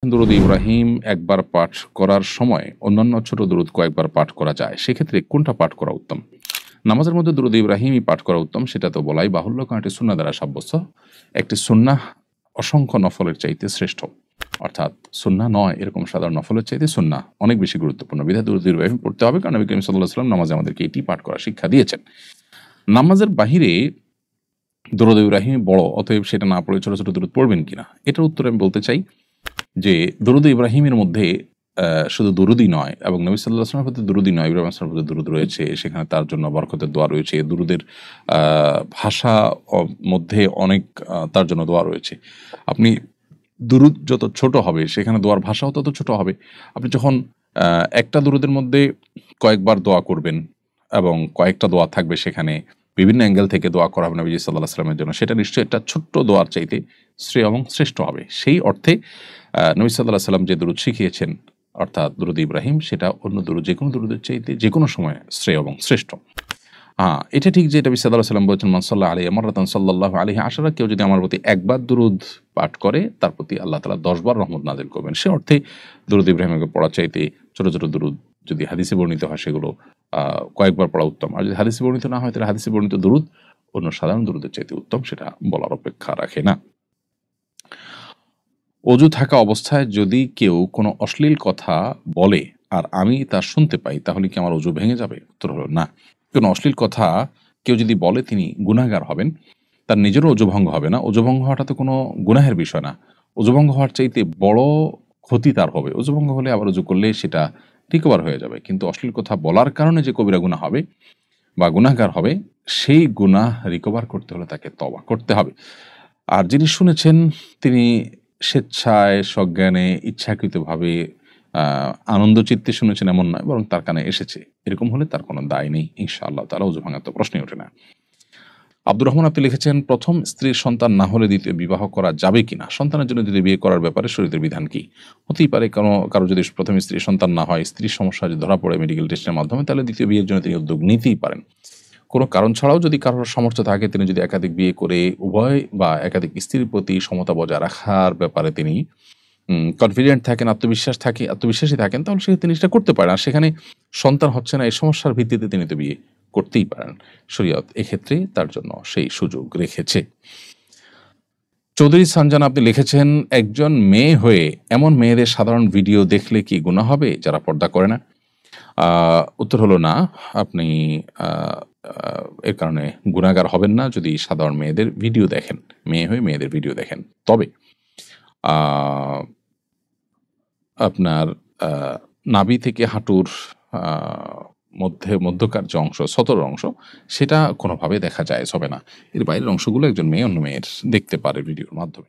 দুরূদ ইব্রাহিম একবার পাঠ করার সময় অন্যান্য ছোট দুরূদ কয়েকবার পাঠ করা যায়, সেক্ষেত্রে কোনটা পাঠ করা উত্তম? নামাজের মধ্যে দুরূদ ইব্রাহিমই পাঠ করা উত্তম, সেটা তো বলাই বাহুল্য, কারণ একটি সুন্নাহ দ্বারা সাব্যস্ত। একটি সুন্নাহ অসংখ্য নফলের চাইতে শ্রেষ্ঠ, অর্থাৎ সুন্নাহ নয় এরকম সাধারণ নফলের চাইতে সুন্নাহ অনেক বেশি গুরুত্বপূর্ণ। বিধায় দুরূদ ইব্রাহিম পড়তে হবে, কারণ নবী করিম সাল্লাল্লাহু আলাইহি ওয়াসাল্লাম নামাজে আমাদেরকে এটি পাঠ করার শিক্ষা দিয়েছেন। নামাজের বাহিরে দুরূদ ইব্রাহিম বড়, অতএব সেটা না পড়ে ছোট ছোট দুরূদ পড়বেন কিনা, এটার উত্তরে আমি বলতে চাই যে দরুদ ইব্রাহিমের মধ্যে শুধু দুরুদই নয়, এবং নবী সাল্লাল্লাহু আলাইহি ওয়াসাল্লামের প্রতি দুরুদই নয়, ইব্রাহিম আলাইহিস সালামের প্রতি দুরুদ রয়েছে, সেখানে তার জন্য বরকতের দোয়া রয়েছে। দুরুদের ভাষা মধ্যে অনেক তার জন্য দোয়া রয়েছে। আপনি দুরুদ যত ছোট হবে সেখানে দোয়ার ভাষাও তত ছোট হবে। আপনি যখন একটা দুরুদের মধ্যে কয়েকবার দোয়া করবেন এবং কয়েকটা দোয়া থাকবে, সেখানে বিভিন্ন অ্যাঙ্গেল থেকে দোয়া করা হবে নবী সাল্লাল্লাহু আলাইহি ওয়াসাল্লামের জন্য, সেটা নিশ্চয়ই একটা ছোট্ট দোয়ার চাইতে শ্রেয় এবং শ্রেষ্ঠ হবে। সেই অর্থে নবী সাল্লাল্লাহু আলাইহি ওয়াসাল্লাম যে দুরূদ শিখিয়েছেন, অর্থাৎ দুরূদ ইব্রাহিম, সেটা অন্য দুরূদ যে কোনো দুরূদের চাইতে যে কোনো সময় শ্রেয় এবং শ্রেষ্ঠ। এটা ঠিক যে নবী সাল্লাল্লাহু আলাইহি ওয়াসাল্লাম বলেছেন, মান সাল্লা আলাইহি মাররাতান সাল্লাল্লাহু আলাইহি আশারা, কেউ যদি আমার প্রতি একবার দুরূদ পাঠ করে তার প্রতি আল্লাহ তাআলা 10 বার রহমত নাযিল করবেন। সে অর্থে দুরূদ ইব্রাহিমকে পড়ার চাইতে ছোট ছোট দুরূদ যদি হাদিসে বর্ণিত হয় সেগুলো কয়েকবার পড়া উত্তম। আর যদি হাদিসে বর্ণিত না হয় তাহলে হাদিসে বর্ণিত দুরূদ অন্য সাধারণ দুরূদের চাইতে উত্তম, সেটা বলার অপেক্ষা রাখে না। অজু থাকা অবস্থায় যদি কেউ কোনো অশ্লীল কথা বলে আর আমি তা শুনতে পাই, তাহলে কি আমার অজু ভেঙে যাবে? উত্তর হলো না। কোনো অশ্লীল কথা কেউ যদি বলে তিনি গুনাহগার হবেন, তার নিজেরও অজু ভঙ্গ হবে না। অজু ভঙ্গ হওয়াটা তো কোনো গুনাহের বিষয় না। অজু ভঙ্গ হওয়ার চাইতে বড় ক্ষতি তার হবে। অজু ভঙ্গ হলে আবার অজু করলে সেটা রিকভার হয়ে যাবে, কিন্তু অশ্লীল কথা বলার কারণে যে কবিরা গুনাহ হবে বা গুনাহগার হবে, সেই গুনাহ রিকভার করতে হলে তাকে তওবা করতে হবে। আর যিনি শুনেছেন তিনি স্বেচ্ছায় সজ্ঞানে ইচ্ছাকৃতভাবে আনন্দ চিত্তে শুনেছেন এমন নয়, বরং তার কানে এসেছে, এরকম হলে তার কোনো দায় নেই ইনশাআল্লাহ তাআলা। অজু ভাঙার তো প্রশ্নই ওঠে না। আব্দুর রহমান আপনি লিখেছেন, প্রথম স্ত্রীর সন্তান না হলে দ্বিতীয় বিবাহ করা যাবে কিনা? সন্তানের জন্য দ্বিতীয় বিয়ে করার ব্যাপারে শরীয়তের বিধান কি? হতেই পারে কারো যদি প্রথম স্ত্রীর সন্তান না হয়, স্ত্রীর সমস্যা যদি ধরা পড়ে মেডিকেল টেস্টের মাধ্যমে, তাহলে দ্বিতীয় বিয়ের জন্য তিনি উদ্যোগ নিতেই পারেন। কোনো কারণ ছাড়াও যদি কারোর সামর্থ্য থাকে, তিনি যদি একাধিক বিয়ে করে উভয় বা একাধিক স্ত্রীর প্রতি সমতা বজায় রাখার ব্যাপারে তিনি কনফিডেন্ট থাকেন, আত্মবিশ্বাসী থাকেন, তাহলে সে তিনি সেটা করতে পারেন। আর সেখানে সন্তান হচ্ছে না, এই সমস্যার ভিত্তিতে তিনি তো বিয়ে করতেই পারেন। শরীয়ত এক্ষেত্রে তার জন্য সেই সুযোগ রেখেছে। চৌধুরী সানজান আপনি লিখেছেন, একজন মেয়ে হয়ে এমন মেয়েদের সাধারণ ভিডিও দেখলে কি গুনাহ হবে যারা পর্দা করে না? উত্তর হলো না। আপনি এর কারণে গুনাহগার হবেন না যদি সাধারণ মেয়েদের ভিডিও দেখেন, মেয়ে হয়ে মেয়েদের ভিডিও দেখেন। তবে আ আপনার আ নাভি থেকে হাঁটুর আ মধ্যকার যে অংশ, সতর অংশ, সেটা কোনোভাবে দেখা জায়েজ হবে না। এর বাইরের অংশগুলো একজন মেয়ে অন্য মেয়ের দেখতে পারে ভিডিওর মাধ্যমে।